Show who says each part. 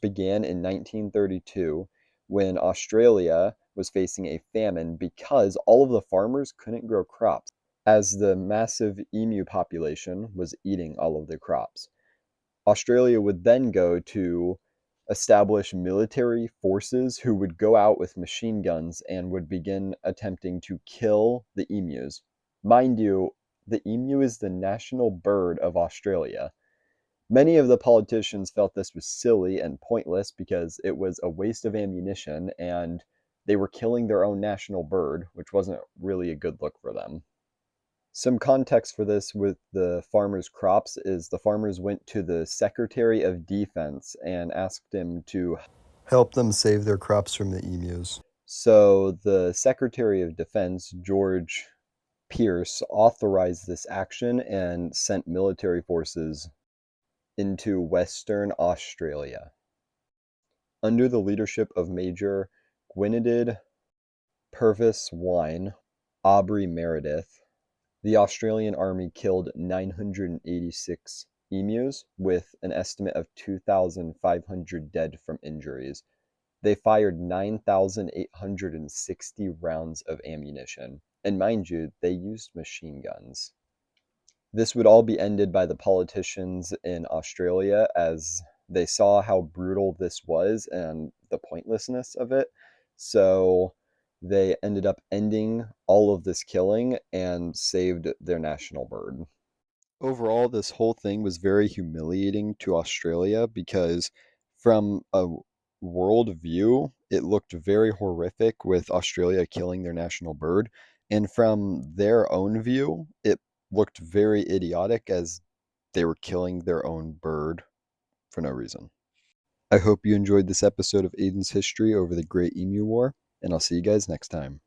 Speaker 1: began in 1932 when Australia was facing a famine because all of the farmers couldn't grow crops, as the massive emu population was eating all of the crops. Australia would then go to establish military forces who would go out with machine guns and would begin attempting to kill the emus. Mind you, the emu is the national bird of Australia. Many of the politicians felt this was silly and pointless because it was a waste of ammunition and they were killing their own national bird, which wasn't really a good look for them. Some context for this with the farmers' crops is the farmers went to the Secretary of Defense and asked him to help them save their crops from the emus. So the Secretary of Defense, George Pierce, authorized this action and sent military forces into Western Australia. Under the leadership of Major Gwynedd Purvis Wine, Aubrey Meredith, the Australian Army killed 986 emus, with an estimate of 2,500 dead from injuries. They fired 9,860 rounds of ammunition, and mind you, they used machine guns. This would all be ended by the politicians in Australia as they saw how brutal this was and the pointlessness of it. So they ended up ending all of this killing and saved their national bird. Overall, this whole thing was very humiliating to Australia because, from a world view, it looked very horrific with Australia killing their national bird. And from their own view, it looked very idiotic as they were killing their own bird for no reason. I hope you enjoyed this episode of Aiden's History over the Great Emu War, and I'll see you guys next time.